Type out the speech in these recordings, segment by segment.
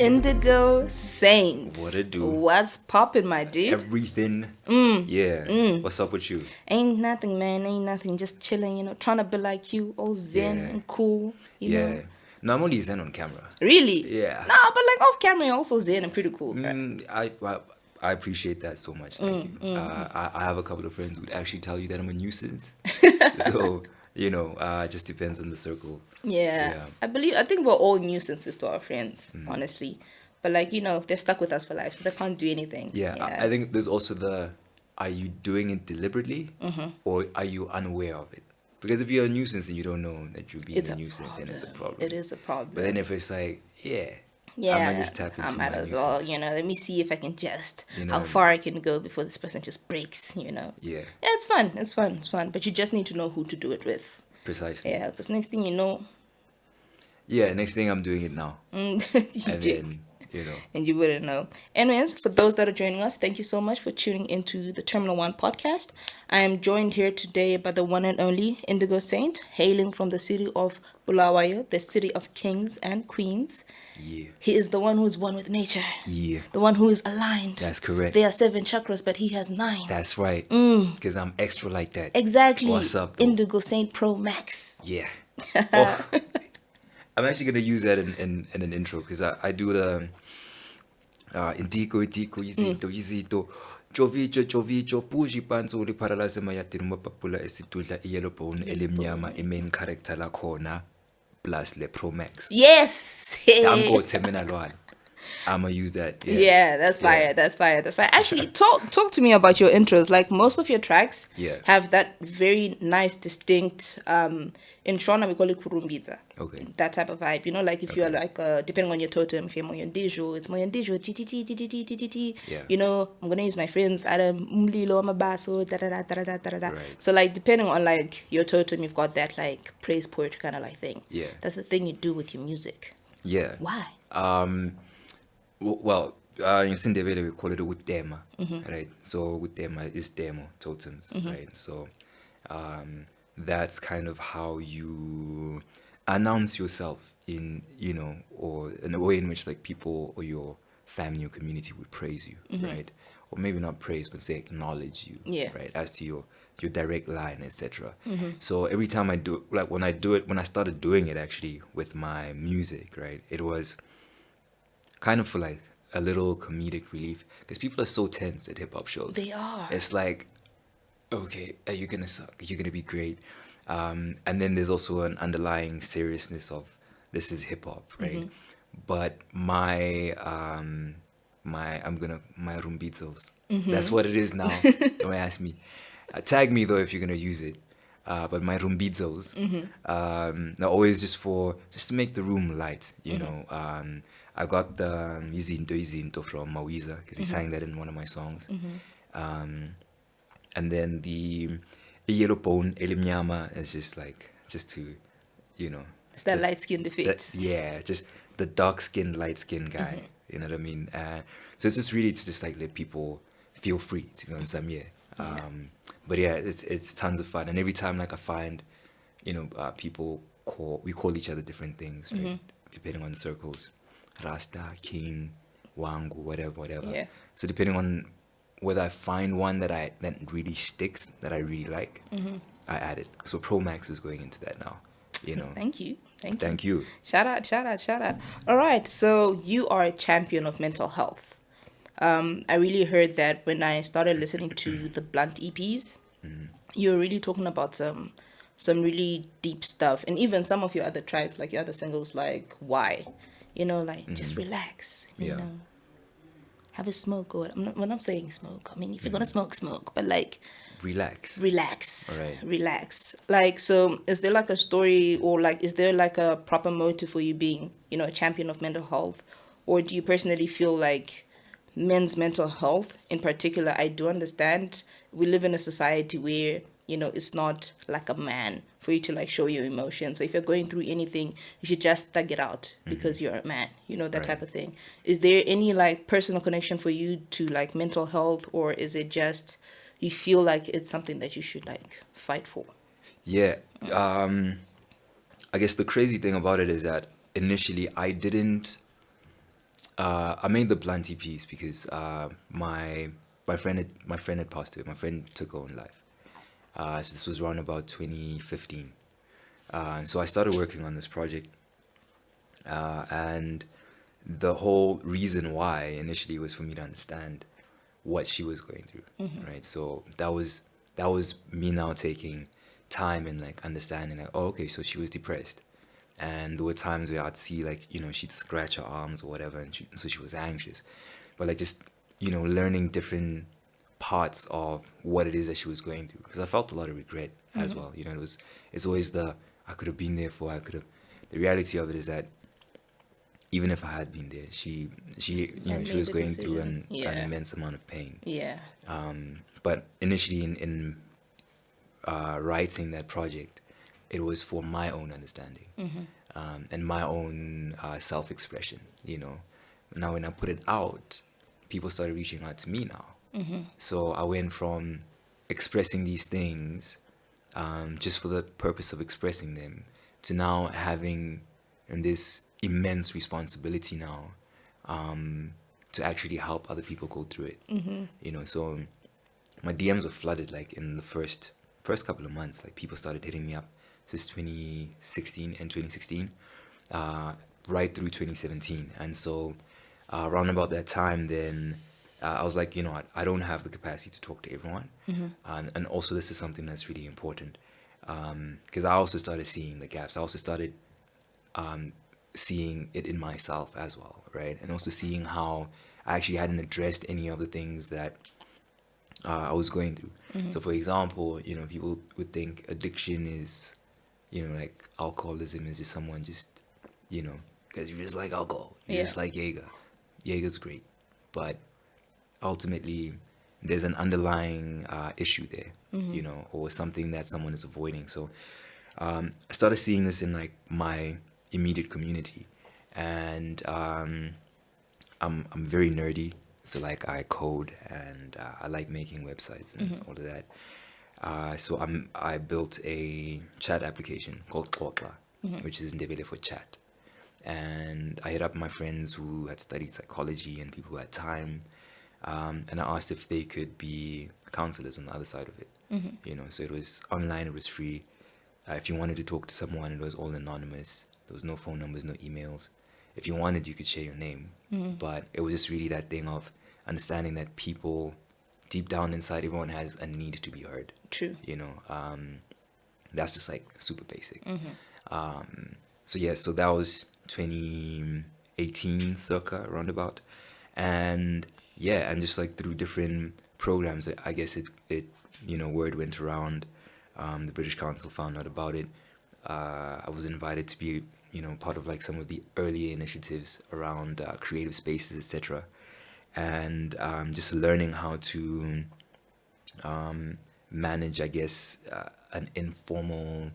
Indigo Saint. What it do? What's poppin', my dude? Everything. What's up with you? Ain't nothing, man. Ain't nothing. Just chilling, trying to be like you, all zen Yeah. and cool, you know. No, I'm only zen on camera. Really? Yeah. Nah, but like off camera, you're also zen and pretty cool. I appreciate that so much. Thank you. I have a couple of friends who would actually tell you that I'm a nuisance. So, it just depends on the circle. Yeah. I think we're all nuisances to our friends, honestly. But like, they're stuck with us for life, so they can't do anything. Yeah. I think there's also are you doing it deliberately or are you unaware of it? Because if you're a nuisance and you don't know that you're being a nuisance, then it's a problem. It is a problem. But then if it's like, I might just tap into I might my as nuisance. well, let me see if I can just, how far I can go before this person just breaks, Yeah. Yeah, it's fun. But you just need to know who to do it with. Precisely. Yeah, because next thing you know. Yeah, next thing I'm doing it now. And you wouldn't know. Anyways, for those that are joining us, thank you so much for tuning into the Terminal 1 podcast. I am joined here today by the one and only Indigo Saint, hailing from the city of Buluwayo, the city of kings and queens. Yeah. He is the one who is one with nature. Yeah. The one who is aligned. That's correct. There are 7 chakras, but he has 9. That's right. Because I'm extra like that. Exactly. What's up, though? Indigo Saint Pro Max. Yeah. Oh, I'm actually going to use that in an intro because I do the Indigo Izito Chovicho Puji Panzo li Paralase Mayatin Mapapula Esitula Yellow Bone Elimyama a main character la corner plus le Pro Max. Yes. I'm gonna use that. Yeah, that's fire. That's fire. Actually, talk to me about your intros. Like most of your tracks have that very nice, distinct. In Shona we call it kurumbidza. Okay. That type of vibe. Like if you are like depending on your totem, if you're Moyondijo, it's Moyondijo. Yeah. I'm gonna use my friends Adam Umlilo Mabaso da da da da da da da. Right. So like depending on like your totem, you've got that like praise poetry kind of like thing. Yeah. That's the thing you do with your music. Yeah. Why? Well, in Sindebele we call it a Wutema, right? So Wutema is demo totems, right? So that's kind of how you announce yourself in, or in a way in which like people or your family or community would praise you, right? Or maybe not praise, but say acknowledge you, right? As to your direct line, etc. So every time I do, like when I started doing it actually with my music, right? It was kind of for like a little comedic relief because people are so tense at hip hop shows. They are. It's like, okay, are you gonna suck? Are you gonna be great? And then there's also an underlying seriousness of this is hip hop, right? But my rumbitos. That's what it is now. Don't ask me. Tag me though if you're gonna use it. But my rumbitos, they're always just to make the room light, you know. I got the Izinto from Mawiza because he sang that in one of my songs. And then the Yellow Bone Elimyama is just to, It's that light skinned defect. Just the dark skinned, light skinned guy. You know what I mean? So it's just really to just like let people feel free to be on some but yeah, it's tons of fun. And every time like I find, people we call each other different things, right? Depending on circles. Rasta, King, Wangu, whatever. Yeah. So depending on whether I find one that really sticks, that I really like, I add it. So Pro Max is going into that now, Thank you. Thank you. Shout out. All right, so you are a champion of mental health. I really heard that when I started listening to the Blunt EPs, you were really talking about some really deep stuff, and even some of your other tracks, like your other singles, like Why. Just relax, have a smoke, or when I'm saying smoke, I mean, if you're gonna smoke, but like, relax. All right. Relax. Like, so is there like a story, or like, is there like a proper motive for you being, a champion of mental health? Or do you personally feel like men's mental health in particular, I do understand we live in a society where, it's not like a man for you to like show your emotions. So if you're going through anything, you should just thug it out because you're a man, that type of thing. Is there any like personal connection for you to like mental health, or is it just you feel like it's something that you should like fight for? Yeah. I guess the crazy thing about it is that initially I didn't I made the Blanty piece because my friend had passed away. My friend took her own life. So this was around about 2015. And so I started working on this project, and the whole reason why initially was for me to understand what she was going through, right? So that was me now taking time and like understanding like, oh, okay, so she was depressed, and there were times where I'd see like, you know, she'd scratch her arms or whatever, and so she was anxious, but like just, you know, learning different parts of what it is that she was going through, because I felt a lot of regret as well. You know, it's always the I could have been there for, I could have. The reality of it is that even if I had been there, she you I know, she made was the going through decision. an Yeah. immense amount of pain. Yeah. But initially in writing that project, it was for my own understanding, and my own self-expression. You know, now when I put it out, people started reaching out to me now. So I went from expressing these things just for the purpose of expressing them to now having this immense responsibility now to actually help other people go through it. You know, so my DMs were flooded like in the first couple of months. Like people started hitting me up since 2016 and 2016, right through 2017. And so around about that time, then I was like, you know what, I don't have the capacity to talk to everyone. And also this is something that's really important, because I also started seeing the gaps. I also started seeing it in myself as well, right? And also seeing how I actually hadn't addressed any of the things that I was going through. So, for example, you know, people would think addiction is, you know, like alcoholism is just someone just, you know, because you just like alcohol, you Yeah. just like Jaeger. Jaeger's great, but ultimately there's an underlying issue there, you know, or something that someone is avoiding. So I started seeing this in like my immediate community, and I'm very nerdy, so like I code and I like making websites and all of that. So I built a chat application called Xokla, which is Ndebele for chat. And I hit up my friends who had studied psychology and people who had time, and I asked if they could be counselors on the other side of it. You know, so it was online, it was free. If you wanted to talk to someone, it was all anonymous. There was no phone numbers, no emails. If you wanted, you could share your name. But it was just really that thing of understanding that people, deep down inside, everyone has a need to be heard. True. You know, that's just like super basic. So yeah, so that was 2018 circa roundabout, and yeah, and just like through different programs, I guess it you know, word went around. The British Council found out about it. I was invited to be, you know, part of like some of the earlier initiatives around creative spaces, etc. And just learning how to manage, I guess, an informal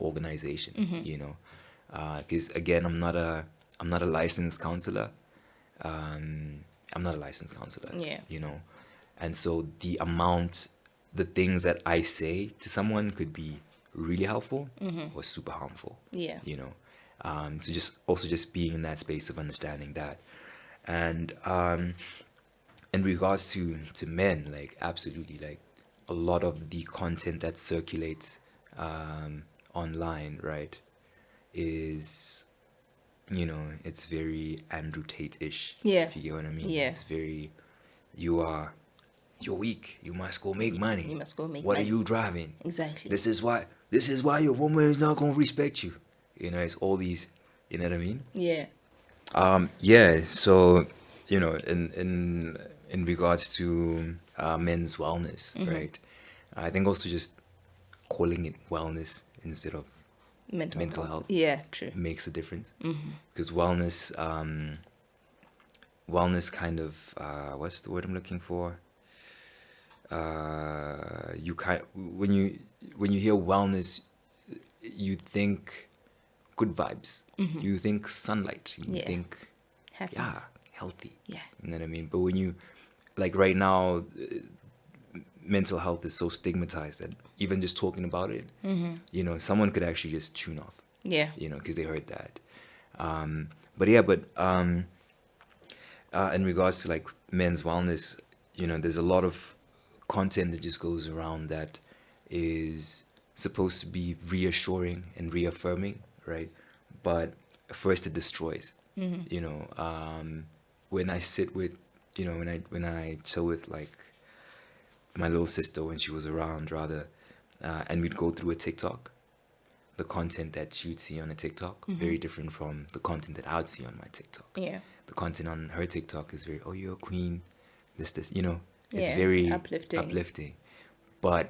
organization. You know, because again, I'm not a licensed counselor. I'm not a licensed counselor. Yeah. You know, and so the things that I say to someone could be really helpful or super harmful. Yeah. You know, so just being in that space of understanding that, and in regards to men, like absolutely, like a lot of the content that circulates online, right, is, you know, it's very Andrew Tate-ish. Yeah. If you get what I mean. Yeah. It's very, you're weak. You must go make money. You must go make What money. are you driving? Exactly. This is why your woman is not gonna respect you. You know, it's all these, you know what I mean? Yeah. Yeah, so, you know, in regards to men's wellness, right? I think also just calling it wellness instead of mental health Yeah. True. makes a difference, because wellness kind of what's the word I'm looking for? You kind when you hear wellness, you think good vibes. You think sunlight. You Yeah. think Happiness. healthy. Yeah. You know what I mean? But when you, like right now, mental health is so stigmatized that even just talking about it, you know, someone could actually just tune off. Yeah. You know, because they heard that. But yeah, but in regards to like men's wellness, there's a lot of content that just goes around that is supposed to be reassuring and reaffirming, right? But first it destroys. When I sit with, when I chill with like my little sister when she was around, rather, and we'd go through a TikTok. The content that she would see on a TikTok very different from the content that I would see on my TikTok. Yeah. The content on her TikTok is very, oh, you're a queen, this, it's Yeah, very uplifting. uplifting. But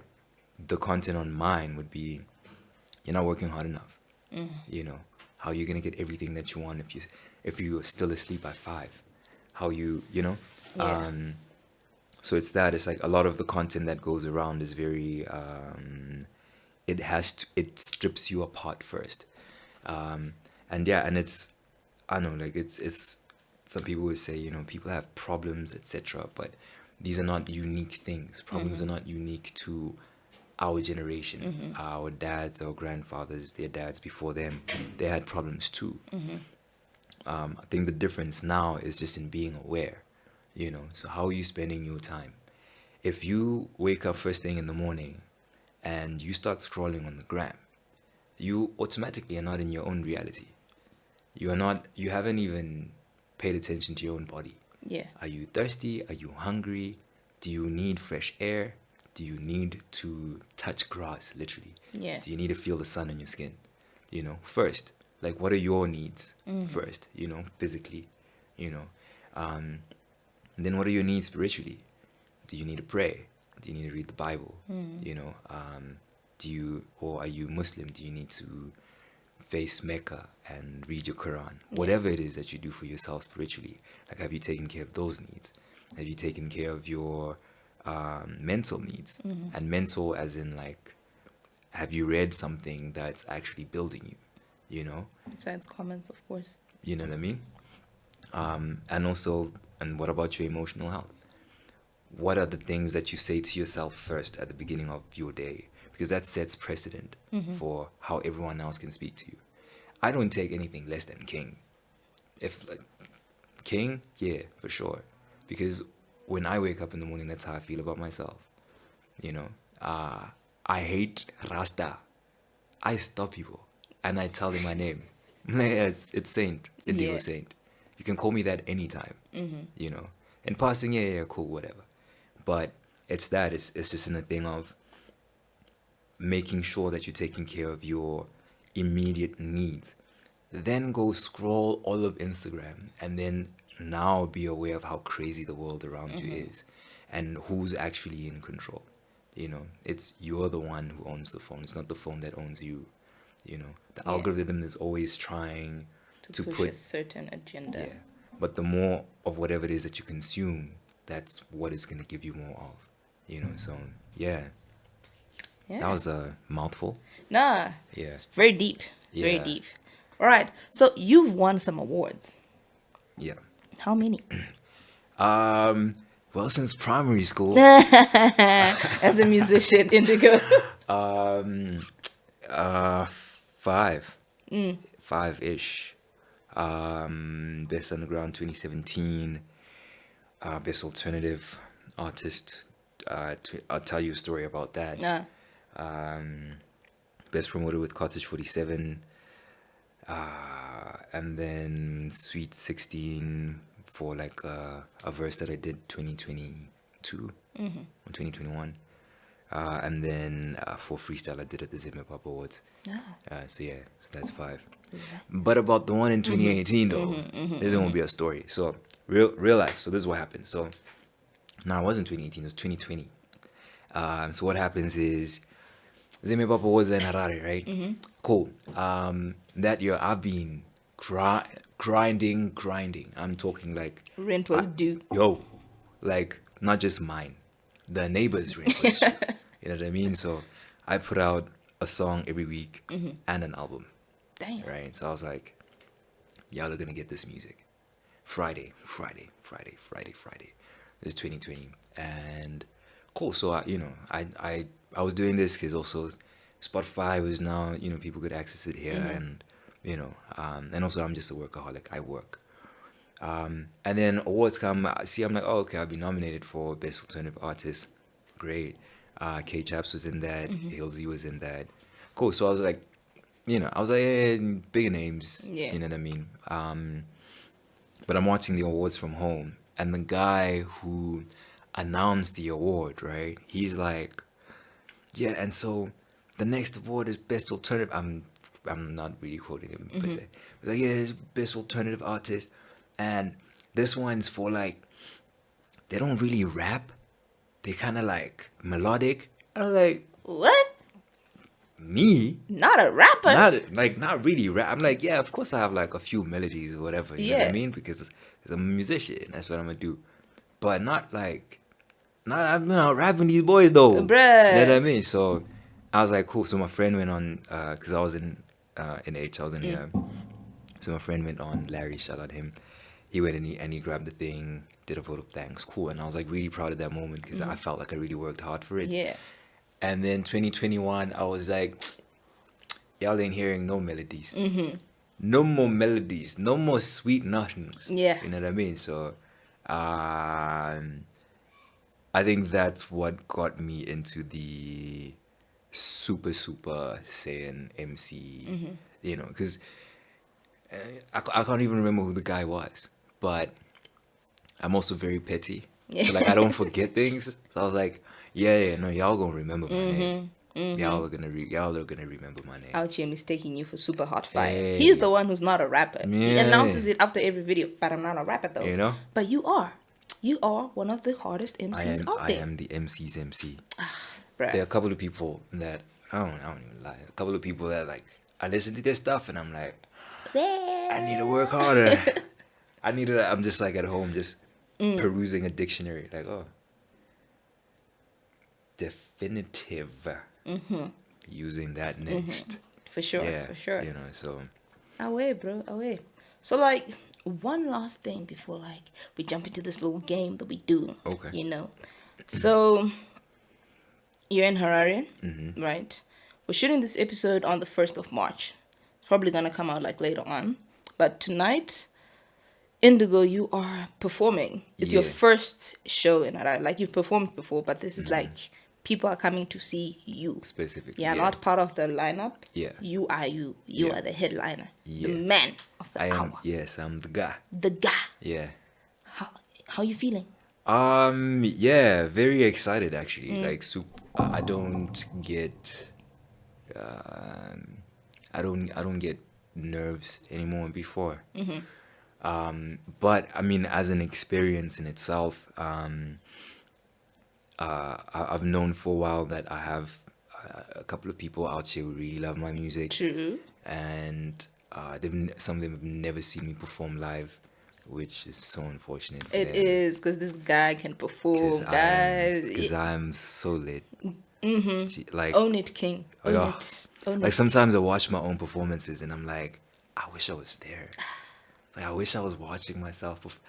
the content on mine would be, you're not working hard enough. How you're gonna get everything that you want if you're still asleep at 5. How Yeah. so it's that. It's like a lot of the content that goes around is very it strips you apart first. And yeah, and it's, I don't know, like it's some people would say, people have problems, etc., but these are not unique things. Problems are not unique to our generation. Our dads, our grandfathers, their dads before them, they had problems too. I think the difference now is just in being aware. So how are you spending your time? If you wake up first thing in the morning and you start scrolling on the gram, you automatically are not in your own reality. You haven't even paid attention to your own body. Yeah. Are you thirsty? Are you hungry? Do you need fresh air? Do you need to touch grass, literally? Yeah. Do you need to feel the sun on your skin? First, like, what are your needs first, physically, then what are your needs spiritually? Do you need to pray? Do you need to read the Bible? Or are you Muslim? Do you need to face Mecca and read your Quran? Whatever it is that you do for yourself spiritually, like, have you taken care of those needs? Have you taken care of your mental needs? And mental as in, like, have you read something that's actually building you? Besides comments, of course. You know what I mean? And what about your emotional health? What are the things that you say to yourself first at the beginning of your day? Because that sets precedent for how everyone else can speak to you. I don't take anything less than king. If, like, king, yeah, for sure. Because when I wake up in the morning, that's how I feel about myself. I hate Rasta. I stop people and I tell them my name. It's Saint, Indigo Yeah. Saint. You can call me that anytime. In passing, yeah, cool, whatever. But it's that. It's just in the thing of making sure that you're taking care of your immediate needs. Then go scroll all of Instagram and then now be aware of how crazy the world around you is and who's actually in control. It's you're the one who owns the phone. It's not the phone that owns you. The Yeah. algorithm is always trying to push put a certain agenda. yeah. But the more of whatever it is that you consume, that's what it's gonna give you more of. So yeah. Yeah. That was a mouthful. Nah. Yeah. It's very deep. Very Yeah. deep. All right. So you've won some awards. Yeah. How many? Well, since primary school, As a musician, Indigo. 5. 5-ish. Best Underground 2017. Best Alternative Artist. I'll tell you a story about that. Nah. Best Promoter with Cottage 47. And then Sweet 16 for like a verse that I did 2022 or 2021. And then for freestyle I did at the Zimmer Pop Awards. So that's 5. But about the one in 2018 though, there's gonna be a story. So real life. So this is what happened. So no, it wasn't 2018. It was 2020. So what happens is Zimmer Pop Awards in Harare, right? Cool. That year I've been grinding. I'm talking like Rent was due. like not just mine, the neighbors' rent was due. You know what I mean? So I put out a song every week and an album, Damn. right? So I was like, y'all are gonna get this music Friday. This is 2020, and cool. So I was doing this because also Spotify was now, people could access it here, and And also I'm just a workaholic. I work. And then awards come. I'm like, oh, okay, I'll be nominated for Best Alternative Artist. Great. K Chaps was in that. Hilsey was in that. Cool. So I was like, yeah, bigger names. Yeah. You know what I mean? But I'm watching the awards from home, and the guy who announced the award, right? He's like, yeah, and so the next award is Best Alternative. I'm not really quoting him per se. He's like, yeah, it's Best Alternative Artist, and this one's for like, they don't really rap. They kind of like melodic. I'm like, What? me? Not a rapper? Not really rap. I'm like, yeah, of course I have like a few melodies or whatever. You know what I Yeah. mean? Because I'm a musician. That's what I'm gonna do. But I'm not rapping these boys though. Bruh. You know what I mean? So I was like, cool. So my friend went on, cause I was in H. I was in here. So my friend went on. Larry, shout out him. He went and he grabbed the thing, did a vote of thanks. Cool. And I was like really proud of that moment because I felt like I really worked hard for it. Yeah. And then 2021, I was like, y'all ain't hearing no melodies. No more melodies. No more sweet nothings. Yeah. You know what I mean? So I think that's what got me into the super Saiyan MC, because I can't even remember who the guy was, but I'm also very petty. So like I don't forget things. So I was like, no, y'all gonna remember my name. Y'all are gonna remember my name. Out here mistaking you for Super Hot Fire. Hey. He's the one who's not a rapper. He Yeah. announces it after every video, but I'm not a rapper though. You know? But you are. You are one of the hardest MCs out I there. am the MC's MC. Bruh. There are a couple of people that I don't even lie. A couple of people that like I listen to their stuff and I'm like, I need to work harder. I'm just like at home just perusing a dictionary, like, oh, definitive. Using that next. For sure, Yeah, for sure. So Away, bro, away. So like one last thing before like we jump into this little game that we do. Okay. So you're in Harare, right? We're shooting this episode on the 1st of March. It's probably gonna come out like later on. But tonight, Indigo, you are performing. It's your Yeah. first show in Harare. Like you've performed before, but this is like people are coming to see you. specifically. Yeah, not part of the lineup. Yeah. You are you. You Yeah. are the headliner. Yeah. The man of the I am. hour. Yes, I'm the guy. The guy. Yeah. How you feeling? Yeah, very excited actually. Like, I don't get, I don't get nerves anymore before. But I mean, as an experience in itself, I've known for a while that I have a couple of people out here who really love my music, True. and some of them have never seen me perform live, which is so unfortunate. For It them. is because this guy can perform, guys. Because I'm so lit. Like, Own it, King. Own yeah. it. Own like it. sometimes I watch my own performances and I'm like, I wish I was there. Like, I wish I was watching myself.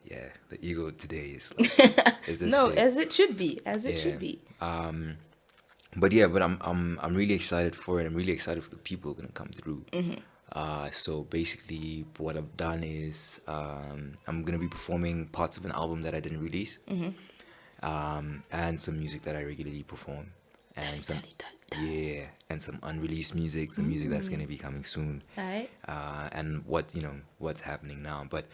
Yeah, the ego today is like, is this No, big. as it should be. As it Yeah. should be. But I'm really excited for it. I'm really excited for the people who are gonna come through. So basically, what I've done is I'm gonna be performing parts of an album that I didn't release, and some music that I regularly perform, and and some unreleased music, some music that's gonna be coming soon, Right. and what's happening now. But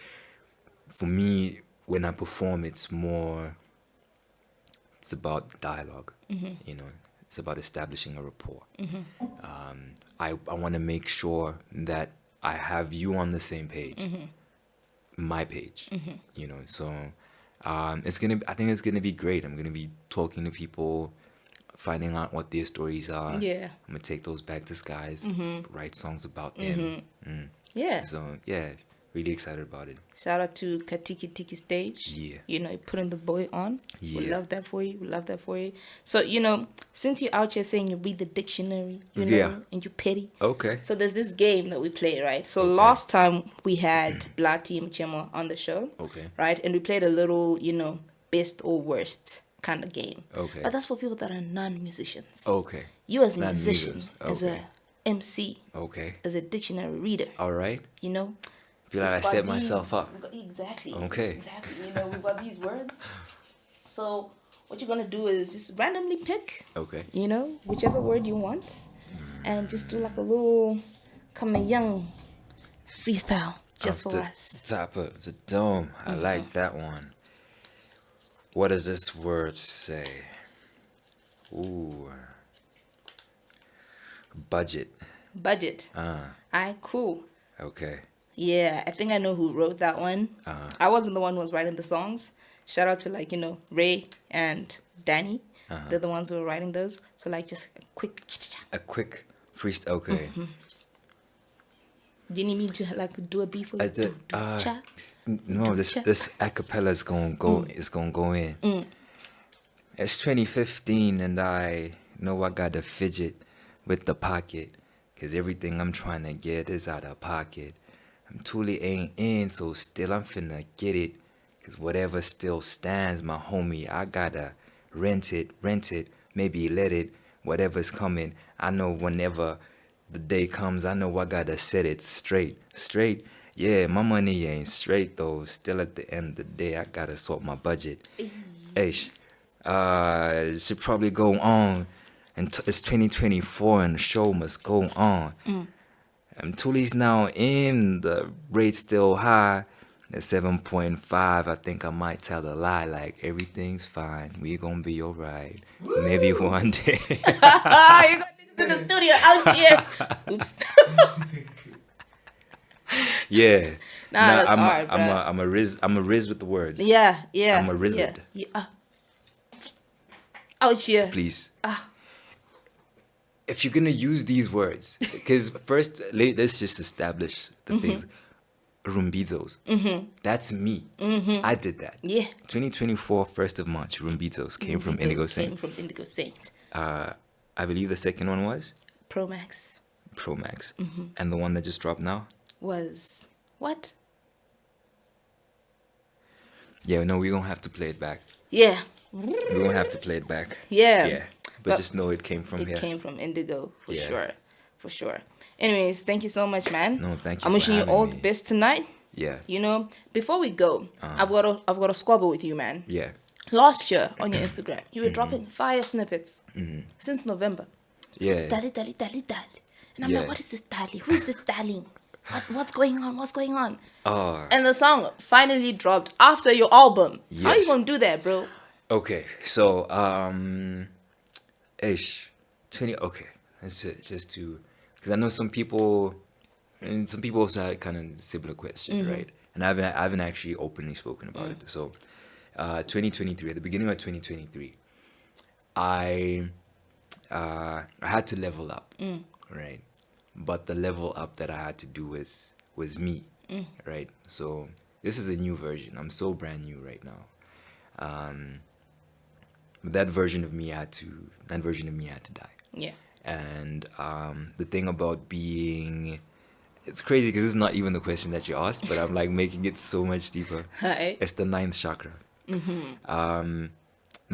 for me, when I perform, it's about dialogue. It's about establishing a rapport. I want to make sure that I have you on the same page, my page. So I think it's gonna be great. I'm gonna be talking to people, finding out what their stories are. Yeah. I'm gonna take those back to skies, write songs about them. Yeah. So yeah, really excited about it. Shout out to Katiki Tiki Stage. Yeah. You putting the boy on. We Yeah. love that for you. We love that for you. So, since you're out here saying you read the dictionary, Yeah. and you're petty. Okay. So there's this game that we play, right? So last time we had Blati and Chemo on the show. Okay. Right? And we played a little, best or worst kind of game. Okay. But that's for people that are non-musicians. Okay. You as a Non-musicians, musician, as okay. MC Okay. as a dictionary reader. All right. You know, Feel like I we've got set myself up. Exactly. Okay. Exactly. You know, we've got these words. So what you're gonna do is just randomly pick, Okay. you know, whichever word you want, and just do like a little coming young freestyle just Off for the us. top of the dome. I like that one. What does this word say? Ooh. Budget. Budget. Alright, cool. Okay. Yeah, I think I know who wrote that one. I wasn't the one who was writing the songs. Shout out to like, you know, Ray and Danny. They're the ones who were writing those. So like just a quick. A quick freestyle. Okay. Do you need me to like do a beat for you? I did. Cha. No, this acapella is gonna go. Is gonna go in. It's 2015, and I know I got to fidget with the pocket, 'cause everything I'm trying to get is out of pocket. I'm truly ain't in, so still I'm finna get it. 'Cause whatever still stands, my homie, I gotta rent it, maybe let it, whatever's coming. I know whenever the day comes, I know I gotta set it straight. Yeah, my money ain't straight though. Still at the end of the day, I gotta sort my budget. Ish. Should probably go on. And it's 2024 and the show must go on. Tuli's now in, the rate still high. At 7.5, I think I might tell a lie. Like, everything's fine. We gonna be alright. Maybe one day. You got niggas in the studio out here. Oops. Yeah. Nah, that's hard, I'm a riz with the words. Yeah. I'm a rizzard. Yeah. Out here. Please. If you're gonna use these words, because first let's just establish the things. Rumbizos. That's me. I did that. Yeah. 2024, 1st of March, Rumbizos came from Indigo Saint. Came from Indigo Saint. I believe the second one was Pro Max Pro Max. And the one that just dropped now? was what? Yeah, no, we're gonna have to play it back. Yeah. We're gonna have to play it back. Yeah. Yeah. But just know it came from It here. came from Indigo for Yeah. sure. For sure. Anyways, thank you so much, man. No, thank you I'm for wishing you having all me. the best tonight. Yeah. You know, before we go, I've got a squabble with you, man. Yeah. Last year on your Instagram, you were dropping fire snippets since November. Yeah. Dali. And I'm Yeah. like, what is this Dali? Who is this darling? What's going on? What's going on? Oh. And the song finally dropped after your album. How you Yes. gonna do that, bro? Okay. So, ish. 20. Okay. That's it. Just to, because I know some people, and some people also had kind of similar questions, right? And I haven't actually openly spoken about it. So, 2023, at the beginning of 2023, I had to level up, right? But the level up that I had to do was me, right? So this is a new version. I'm so brand new right now. That version of me had to die. Yeah. And the thing about being, it's crazy because it's not even the question that you asked, but I'm like making it so much deeper. Hi. It's the ninth chakra. The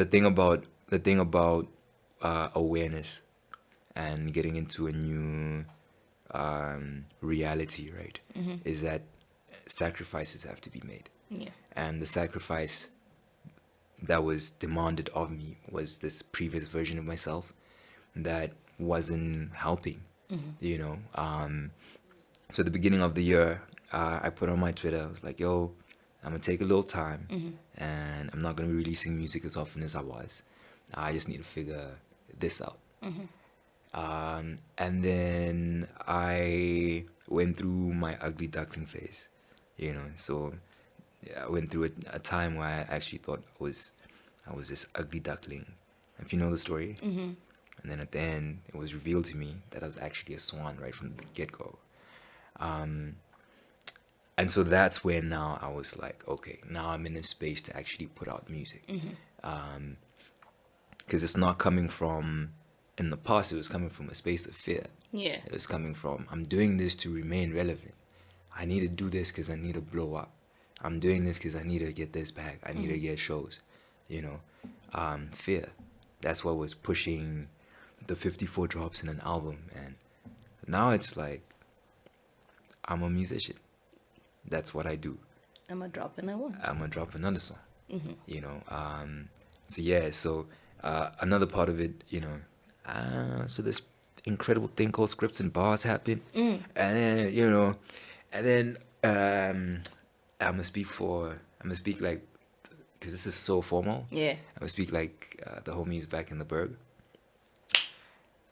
thing about awareness and getting into a new reality, right? Is that sacrifices have to be made. Yeah. And the sacrifice that was demanded of me was this previous version of myself that wasn't helping, you know. So at the beginning of the year, I put on my Twitter, I was like, yo, I'm gonna take a little time and I'm not gonna be releasing music as often as I was. I just need to figure this out. And then I went through my ugly duckling phase, you know. So yeah, I went through a time where I actually thought I was this ugly duckling, if you know the story. And then at the end, it was revealed to me that I was actually a swan right from the get-go. And so that's where now I was like, okay, now I'm in a space to actually put out music. Because it's not coming from, in the past, it was coming from a space of fear. Yeah. It was coming from, I'm doing this to remain relevant. I need to do this because I need to blow up. I'm doing this because I need to get this back. I need to get shows, you know. Fear. That's what was pushing the 54 drops in an album. And Now it's like I'm a musician. That's what I do. I'm a drop and I won. I'm gonna drop another song. You know. So yeah. So another part of it, you know. So this incredible thing called scripts and bars happen, and then you know, and then I'm gonna speak like, because this is so formal. Yeah. I'm gonna speak like the homies back in the Berg.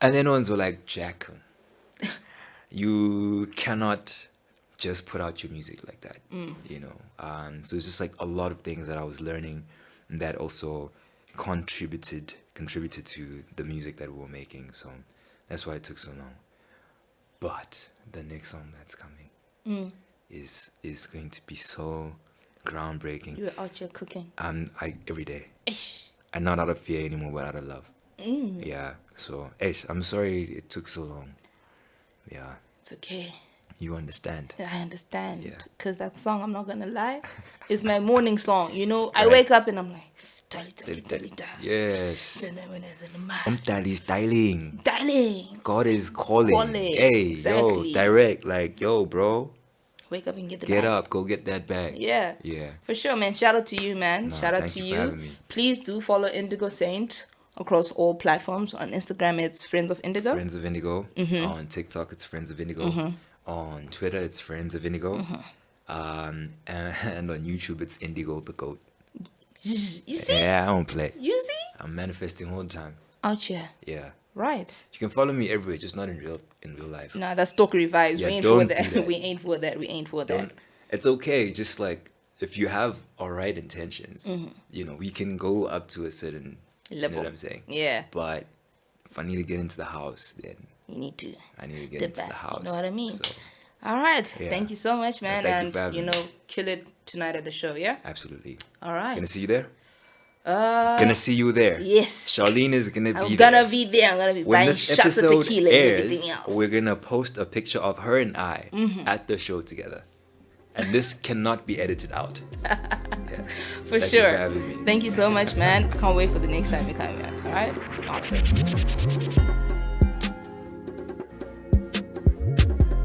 And then ones were like, Jack, you cannot just put out your music like that, you know. So it's just like a lot of things that I was learning that also contributed to the music that we were making. So that's why it took so long. But the next song that's coming is going to be so groundbreaking. You were out here cooking. I every day. Ish. And not out of fear anymore, but out of love. Yeah. So, I'm sorry it took so long. Yeah. It's okay. You understand. I understand. Yeah. Because that song, I'm not going to lie, is my morning song. You know, I Right. wake up and I'm like, Dali, dali, dali, dali. Yes. Then when there's in the mind, Daddy's dialing. darling. God is calling. Calling. Hey, Exactly. yo, direct. Like, yo, bro, Wake up and get the get bag. up. Go get that bag. Yeah. Yeah. For sure, man. Shout out to you, man. No, Shout out thank to you you. for having me. Please do follow Indigo Saint across all platforms. On Instagram, it's Friends of Indigo. Friends of Indigo. On TikTok, it's Friends of Indigo. On Twitter, it's Friends of Indigo. And on YouTube, it's Indigo the Goat. You see? Yeah, I don't play. You see? I'm manifesting all the time. Out here. Yeah. Right. You can follow me everywhere, just not in real life. Nah, that's stalkery vibes. Yeah, we ain't for don't that. do that. We ain't for that. We ain't for that. Don't. It's okay. Just like if you have all right intentions, you know, we can go up to a certain You know Level. what I'm saying? Yeah. But if I need to get into the house, then You need to I need to step get into back. the house. You know what I mean? So, All right. Yeah. Thank you so much, man. thank you And for having me. kill it tonight at the show, yeah? absolutely. All right. Gonna see you there? Gonna see you there. Yes. Charlene is gonna I'm be gonna there. be there. I'm gonna be When buying this shots of episode tequila and airs, everything else. we're gonna post a picture of her and I Mm-hmm. at the show together. And this cannot be edited out. Yeah. For Thank you sure. for having me. Thank you so much, man. Can't wait for the next time you come back. All right. Awesome.